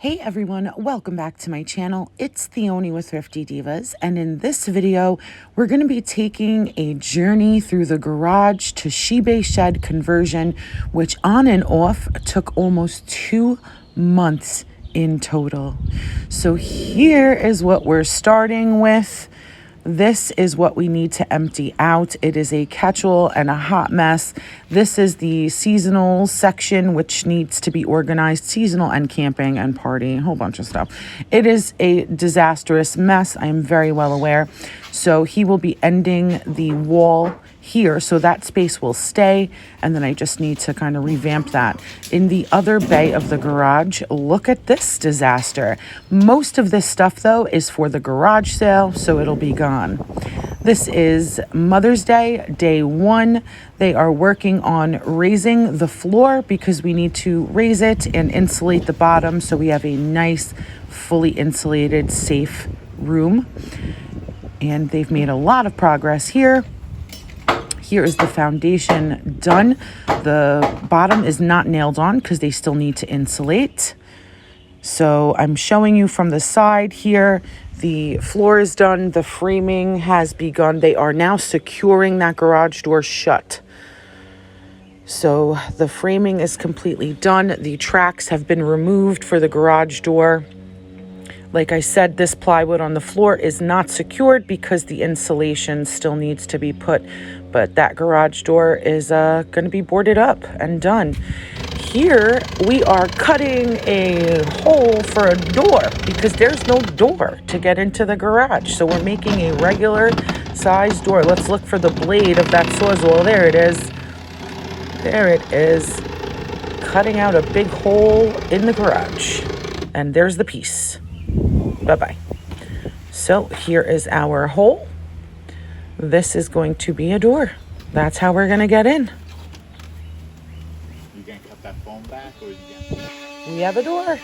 Hey everyone, welcome back to my channel. It's Theoni with Thrifty Divas, and in this video, we're going to be taking a journey through the garage to she-bay shed conversion, which on and off took almost 2 months in total. So here is what we're starting with. This is what we need to empty out. It is a catch-all and a hot mess. This is the seasonal section, which needs to be organized. Seasonal and camping and party, a whole bunch of stuff. It is a disastrous mess. I am very well aware. So he will be ending the wall here, so that space will stay, and then I just need to kind of revamp that. In the other bay of the garage, look at this disaster. Most of this stuff though is for the garage sale, so it'll be gone. This is Mother's Day, day 1. They are working on raising the floor because we need to raise it and insulate the bottom so we have a nice, fully insulated, safe room. And they've made a lot of progress here. Here is the foundation done. The bottom is not nailed on because they still need to insulate. So I'm showing you from the side here. The floor is done. The framing has begun. They are now securing that garage door shut. So the framing is completely done. The tracks have been removed for the garage door. Like I said, this plywood on the floor is not secured because the insulation still needs to be put, but that garage door is going to be boarded up and done. Here we are cutting a hole for a door because there's no door to get into the garage. So we're making a regular size door. Let's look for the blade of that Sawzall. There it is. There it is. Cutting out a big hole in the garage. And there's the piece. Bye-bye. So here is our hole. This is going to be a door. That's how we're going to get in. You gonna cut that foam back, or you gonna... We have a door.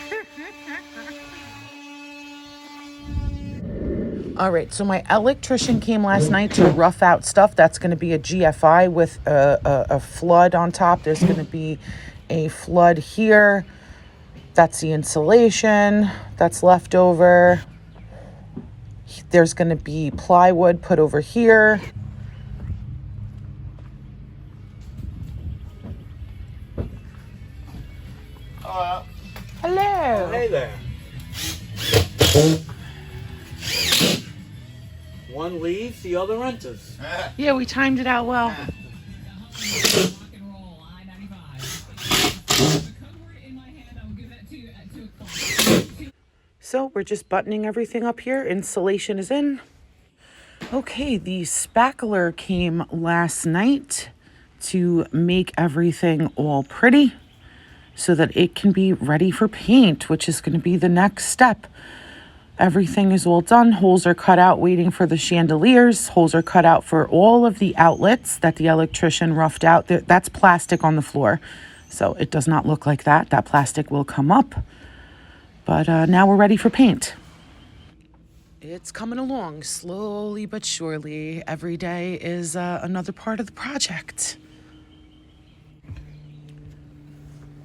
All right, so my electrician came last night to rough out stuff. That's going to be a GFI with a flood on top. There's going to be a flood here. That's the insulation that's left over. There's going to be plywood put over here. Hello. Hey there. One leaves, the other enters. Yeah, we timed it out well. So we're just buttoning everything up here. Insulation is in. Okay, the spackler came last night to make everything all pretty so that it can be ready for paint, which is going to be the next step. Everything is all done. Holes are cut out waiting for the chandeliers. Holes are cut out for all of the outlets that the electrician roughed out. That's plastic on the floor, so it does not look like that. That plastic will come up. But now we're ready for paint. It's coming along slowly but surely. Every day is another part of the project.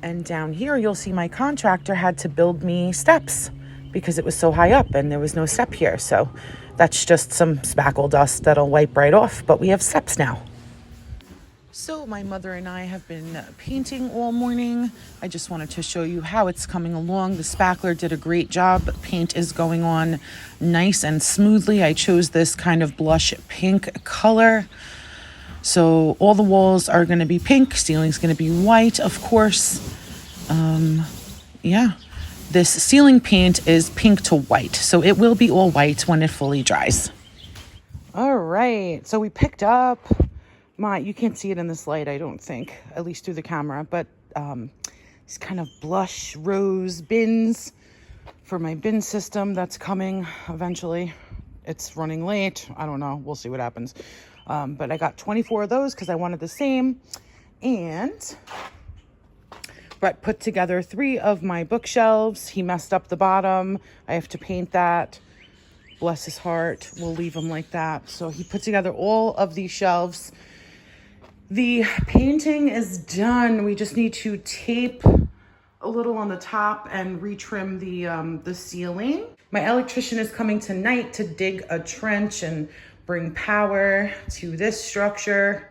And down here, you'll see my contractor had to build me steps because it was so high up and there was no step here. So that's just some spackle dust that'll wipe right off, but we have steps now. So my mother and I have been painting all morning. I just wanted to show you how it's coming along. The spackler did a great job. Paint is going on nice and smoothly. I chose this kind of blush pink color. So all the walls are going to be pink. Ceiling's going to be white, of course. Yeah, this ceiling paint is pink to white. So it will be all white when it fully dries. All right, so we picked up you can't see it in this light, I don't think, at least through the camera, but these kind of blush rose bins for my bin system that's coming eventually. It's running late. I don't know. We'll see what happens. But I got 24 of those because I wanted the same. And Brett put together 3 of my bookshelves. He messed up the bottom. I have to paint that. Bless his heart. We'll leave him like that. So he put together all of these shelves. The painting is done. We just need to tape a little on the top and retrim the ceiling. My electrician is coming tonight to dig a trench and bring power to this structure.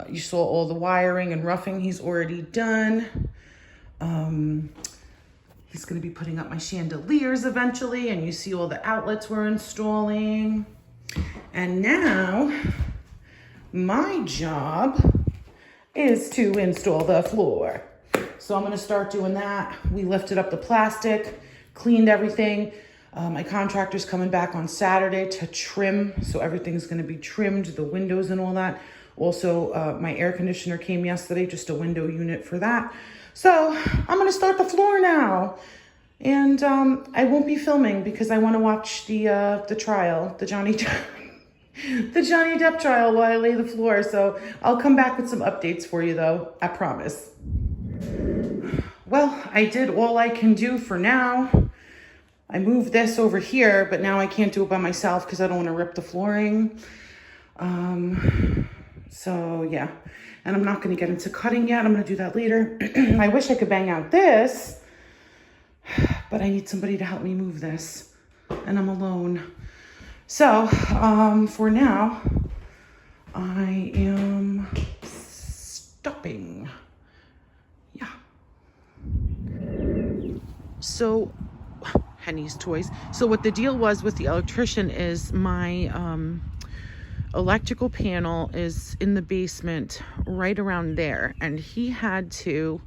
You saw all the wiring and roughing he's already done. He's gonna be putting up my chandeliers eventually, and you see all the outlets we're installing. And now, my job is to install the floor. So I'm gonna start doing that. We lifted up the plastic, cleaned everything. My contractor's coming back on Saturday to trim, so everything's gonna be trimmed, the windows and all that. Also, my air conditioner came yesterday, just a window unit for that. So I'm gonna start the floor now. And I won't be filming because I wanna watch the trial, the Johnny Depp trial while I lay the floor. So I'll come back with some updates for you though, I promise. Well, I did all I can do for now. I moved this over here, but now I can't do it by myself because I don't want to rip the flooring. So yeah, and I'm not going to get into cutting yet. I'm going to do that later. I wish I could bang out this, but I need somebody to help me move this, and I'm alone. So for now, I am stopping. Yeah. So, Henny's toys. So what the deal was with the electrician is my electrical panel is in the basement right around there, and he had to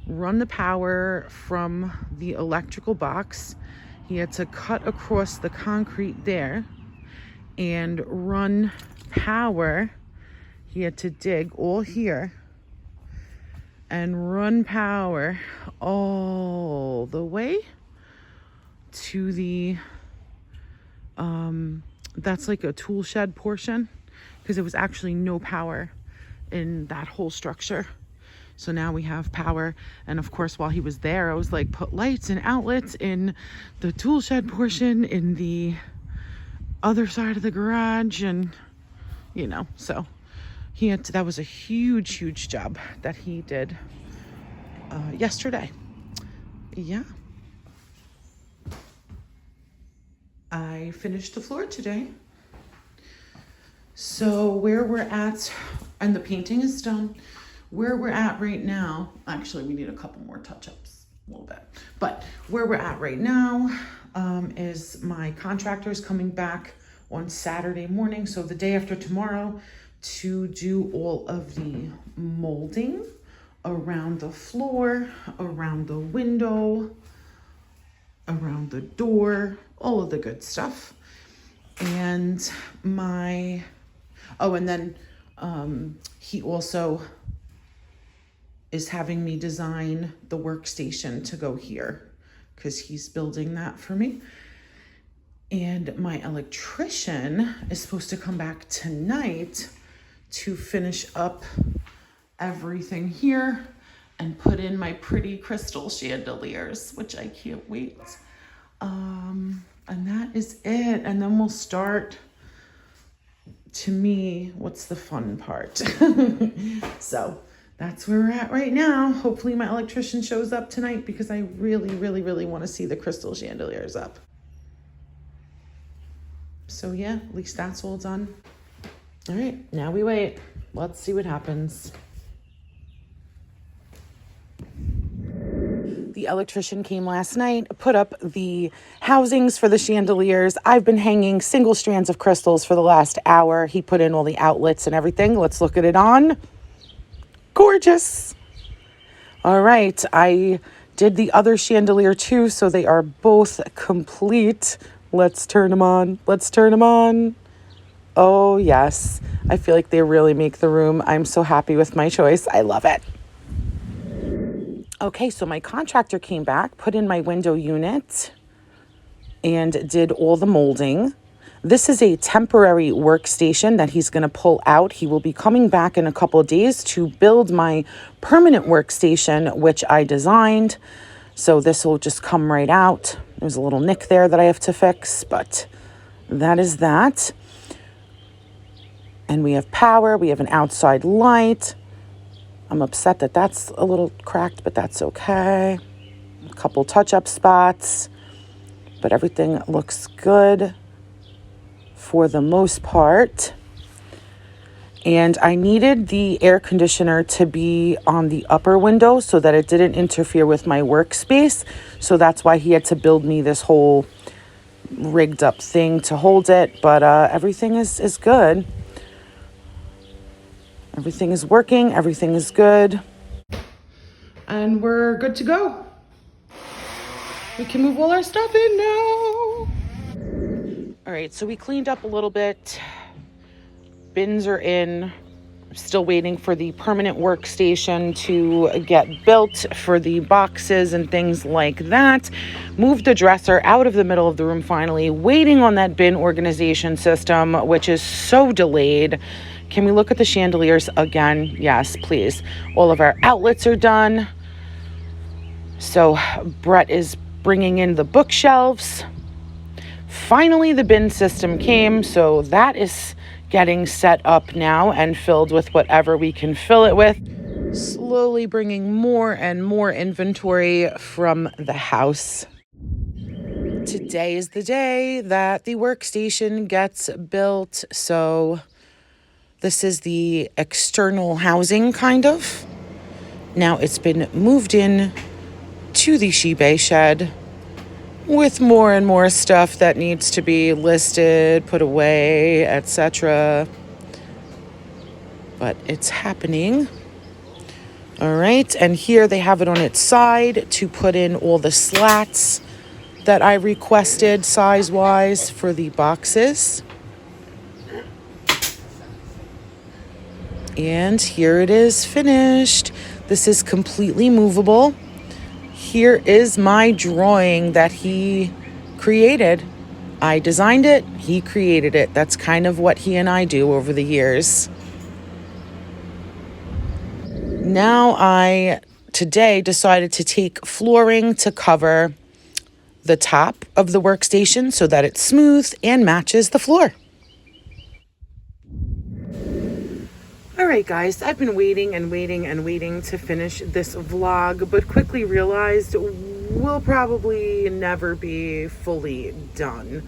run the power from the electrical box. He had to cut across the concrete there and run power. He had to dig all here and run power all the way to the that's like a tool shed portion, because there was actually no power in that whole structure. So now we have power. And of course, while he was there, I was like, put lights and outlets in the tool shed portion in the other side of the garage, and you know, so he had to, that was a huge job that he did yesterday. Yeah. I finished the floor today. So where we're at, and the painting is done, where we're at right now, actually we need a couple more touch-ups, a little bit, but where we're at right now is my contractor's coming back on Saturday morning, so the day after tomorrow, to do all of the molding around the floor, around the window, around the door, all of the good stuff. And my, oh, and then he also is having me design the workstation to go here, because he's building that for me. And my electrician is supposed to come back tonight to finish up everything here and put in my pretty crystal chandeliers, which I can't wait. And that is it. And then we'll start, to me, what's the fun part? So that's where we're at right now. Hopefully my electrician shows up tonight, because I really want to see the crystal chandeliers up. So yeah, at least that's all done. All right, now we wait. Let's see what happens. The electrician came last night, put up the housings for the chandeliers. I've been hanging single strands of crystals for the last hour. He put in all the outlets and everything. Let's look at it on. Gorgeous. All right, I did the other chandelier too, so they are both complete. Let's turn them on. Let's turn them on. Oh yes, I feel like they really make the room. I'm so happy with my choice. I love it. Okay, so my contractor came back, put in my window unit, and did all the molding. This is a temporary workstation that he's going to pull out. He will be coming back in a couple of days to build my permanent workstation, which I designed. So this will just come right out. There's a little nick there that I have to fix, but that is that. And we have power. We have an outside light. I'm upset that that's a little cracked, but that's okay. A couple touch-up spots, but everything looks good for the most part. And I needed the air conditioner to be on the upper window so that it didn't interfere with my workspace. So that's why he had to build me this whole rigged up thing to hold it. But everything is good. Everything is working. Everything is good. And we're good to go. We can move all our stuff in now. All right, so we cleaned up a little bit. Bins are in. Still waiting for the permanent workstation to get built for the boxes and things like that. Moved the dresser out of the middle of the room finally. Waiting on that bin organization system, which is so delayed. Can we look at the chandeliers again? Yes, please. All of our outlets are done. So Brett is bringing in the bookshelves. Finally, the bin system came, so that is getting set up now and filled with whatever we can fill it with. Slowly bringing more and more inventory from the house. Today is the day that the workstation gets built, so this is the external housing, kind of. Now it's been moved in to the eBay shed with more and more stuff that needs to be listed, put away, etc. But it's happening. All right, and here they have it on its side to put in all the slats that I requested size-wise for the boxes. And here it is finished. This is completely movable. Here is my drawing that he created. I designed it, he created it. That's kind of what he and I do over the years. Now I today decided to take flooring to cover the top of the workstation so that it's smooth and matches the floor. All right, guys, I've been waiting to finish this vlog, but quickly realized we'll probably never be fully done,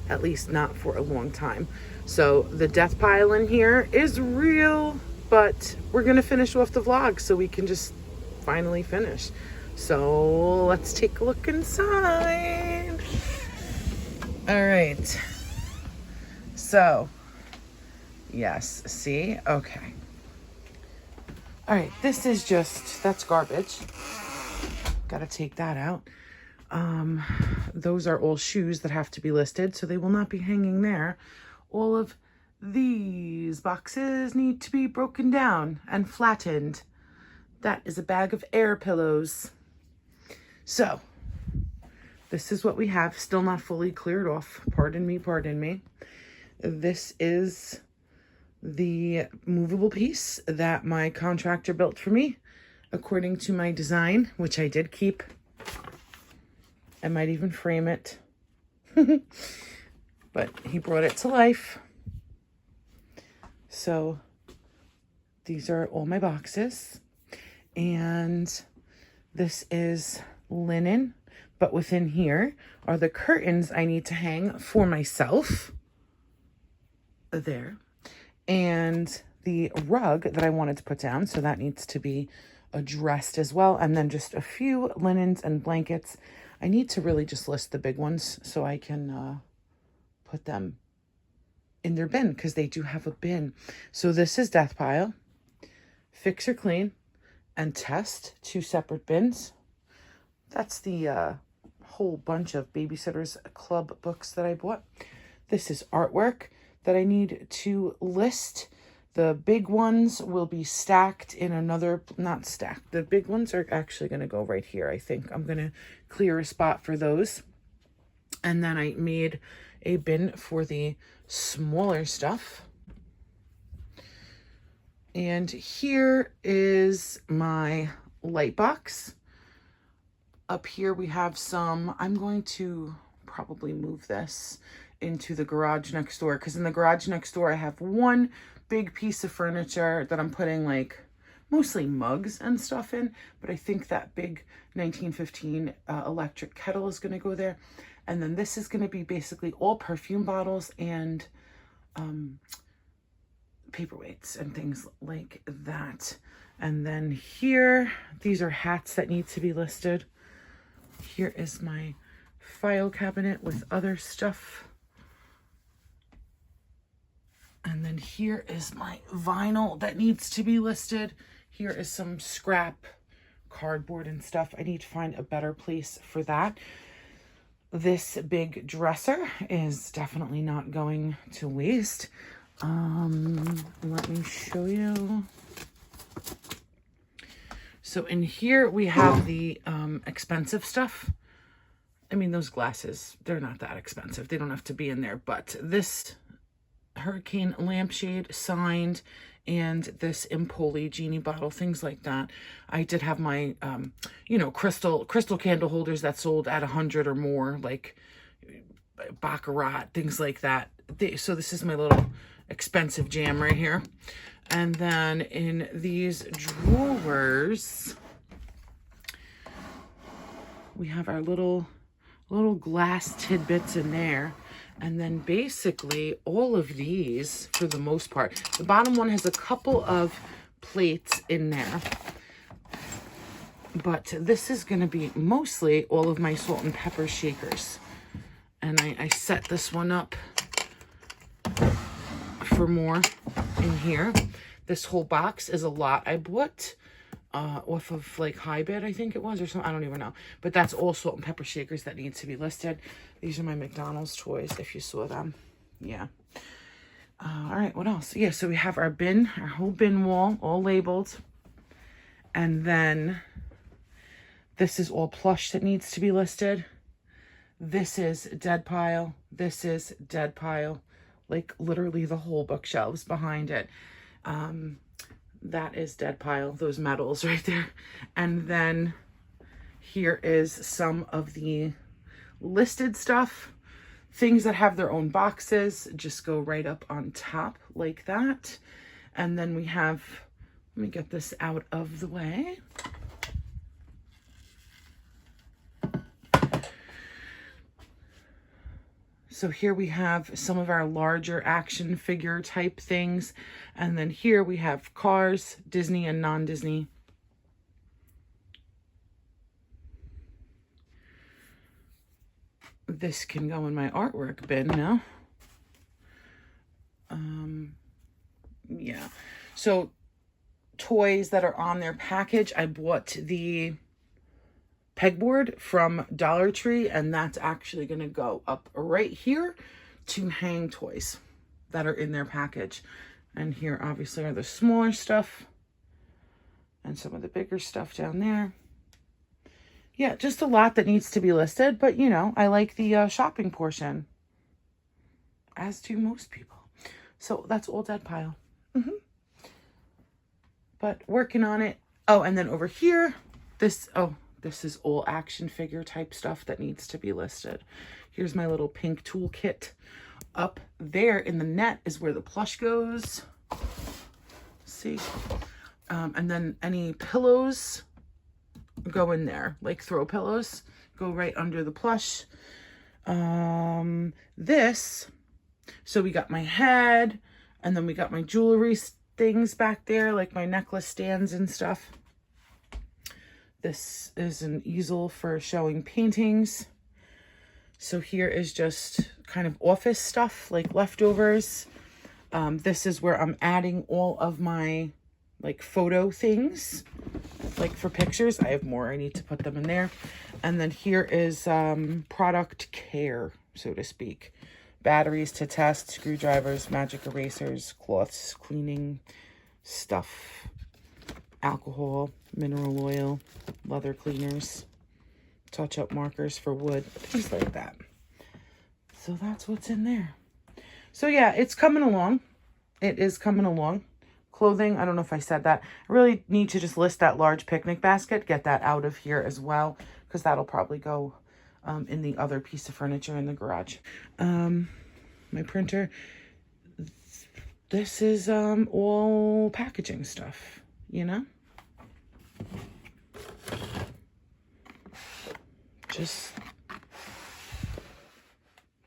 at least not for a long time. So the death pile in here is real, but we're gonna finish off the vlog so we can just finally finish. So let's take a look inside. All right. So, yes, see? Okay. All right, this is just, that's garbage. Gotta take that out. Those are all shoes that have to be listed, so they will not be hanging there. All of these boxes need to be broken down and flattened. That is a bag of air pillows. So, this is what we have, still not fully cleared off. Pardon me, pardon me. This is the movable piece that my contractor built for me according to my design, which I did keep. I might even frame it. But he brought it to life. So these are all my boxes. And this is linen. But within here are the curtains I need to hang for myself. There. And the rug that I wanted to put down, so that needs to be addressed as well. And then just a few linens and blankets. I need to really just list the big ones so I can put them in their bin, because they do have a bin. So this is death pile, fix or clean, and test, 2 separate bins. That's the whole bunch of Babysitters Club books that I bought. This is artwork that I need to list. The big ones will be stacked in another, not stacked. The big ones are actually going to go right here, I think. I'm going to clear a spot for those. And then I made a bin for the smaller stuff. And here is my light box. Up here we have some, I'm going to probably move this into the garage next door, because in the garage next door I have one big piece of furniture that I'm putting like mostly mugs and stuff in, but I think that big 1915 electric kettle is going to go there. And then this is going to be basically all perfume bottles and paperweights and things like that. And then here, these are hats that need to be listed. Here is my file cabinet with other stuff. And then here is my vinyl that needs to be listed. Here is some scrap cardboard and stuff. I need to find a better place for that. This big dresser is definitely not going to waste. Let me show you. So in here we have the expensive stuff. I mean, those glasses, they're not that expensive. They don't have to be in there, but this hurricane lampshade signed and this Empoli genie bottle, things like that. I did have my, you know, crystal candle holders that sold at 100 or more, like Baccarat, things like that. So this is my little expensive jam right here. And then in these drawers, we have our little glass tidbits in there. And then basically all of these, for the most part, the bottom one has a couple of plates in there. But this is going to be mostly all of my salt and pepper shakers. And I set this one up for more in here. This whole box is a lot I bought off of like High Bid, I think it was, or something. I don't even know. But that's all salt and pepper shakers that need to be listed. These are my McDonald's toys, if you saw them. Yeah. All right, what else? Yeah, so we have our bin, our whole bin wall, all labeled. And then this is all plush that needs to be listed. This is dead pile. This is dead pile. Like literally the whole bookshelves behind it. That is dead pile, those medals right there. And then here is some of the listed stuff. Things that have their own boxes just go right up on top like that. And then we have, let me get this out of the way. So here we have some of our larger action figure type things. And then here we have cars, Disney and non-Disney. This can go in my artwork bin now. Yeah. So toys that are on their package, I bought the pegboard from Dollar Tree, and that's actually going to go up right here to hang toys that are in their package. And here obviously are the smaller stuff and some of the bigger stuff down there. Yeah, just a lot that needs to be listed, but you know, I like the shopping portion, as do most people. So that's all dead pile. But working on it. Oh, and then over here, this is all action figure type stuff that needs to be listed. Here's my little pink toolkit. Up there in the net is where the plush goes. See? And then any pillows go in there, like throw pillows, go right under the plush. So we got my head, and then we got my jewelry things back there, like my necklace stands and stuff. This is an easel for showing paintings. So here is just kind of office stuff, like leftovers. This is where I'm adding all of my like photo things, like for pictures. I have more, I need to put them in there. And then here is product care, so to speak. Batteries to test, screwdrivers, magic erasers, cloths, cleaning stuff, alcohol, mineral oil, leather cleaners, touch-up markers for wood, things like that. So that's what's in there. So yeah, it's coming along. It is coming along. Clothing, I don't know if I said that. I really need to just list that large picnic basket, get that out of here as well, because that'll probably go in the other piece of furniture in the garage. My printer. This is all packaging stuff, you know? Just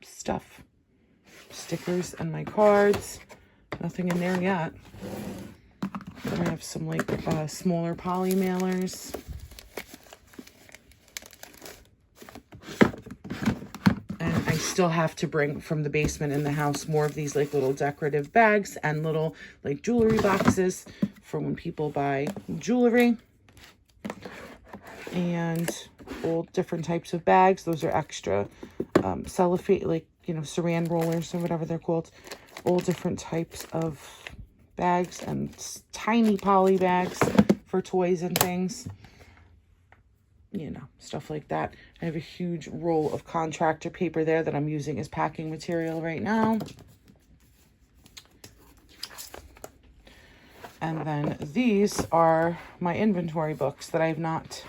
stuff. Stickers and my cards. Nothing in there yet. I have some like smaller poly mailers. And I still have to bring from the basement in the house more of these like little decorative bags and little like jewelry boxes for when people buy jewelry. And all different types of bags. Those are extra cellophane, like, you know, saran rollers or whatever they're called. All different types of bags and tiny poly bags for toys and things. You know, stuff like that. I have a huge roll of contractor paper there that I'm using as packing material right now. And then these are my inventory books that I've not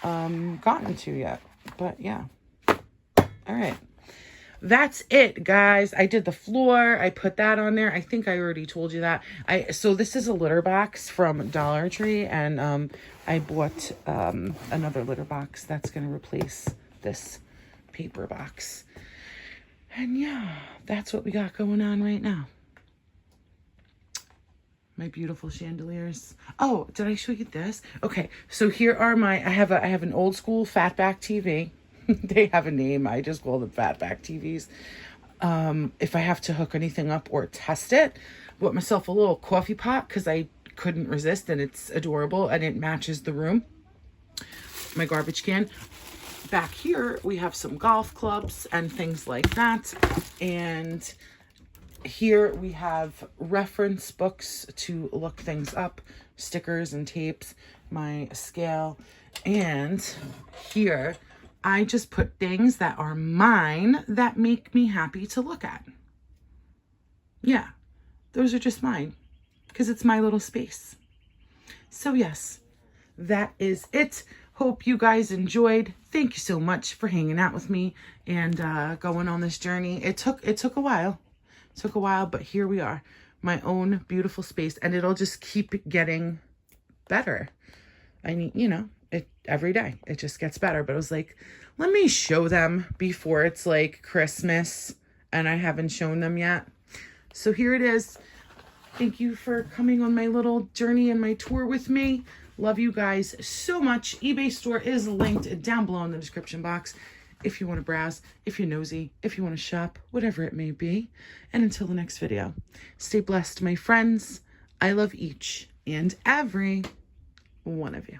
gotten to yet. But yeah. All right. That's it, guys. I did the floor. I put that on there. I think I already told you that. So this is a litter box from Dollar Tree, and I bought another litter box that's going to replace this paper box. And yeah, that's what we got going on right now. My beautiful chandeliers. Oh, did I show you this? Okay, so here are my, I have an old school fatback TV. They have a name. I just call them fatback TVs. If I have to hook anything up or test it, I bought myself a little coffee pot because I couldn't resist, and it's adorable and it matches the room. My garbage can. Back here, we have some golf clubs and things like that. And here we have reference books to look things up, stickers and tapes, my scale. And here I just put things that are mine that make me happy to look at. Yeah, those are just mine because it's my little space. So yes, that is it. Hope you guys enjoyed. Thank you so much for hanging out with me and going on this journey. It took a while. It took a while, but here we are. My own beautiful space, and it'll just keep getting better. I mean, you know, every day it just gets better. But I was like, let me show them before it's like Christmas and I haven't shown them yet. So here it is. Thank you for coming on my little journey and my tour with me. Love you guys so much. eBay store is linked down below in the description box if you want to browse, if you're nosy, if you want to shop, whatever it may be. And until the next video, stay blessed, my friends. I love each and every one of you.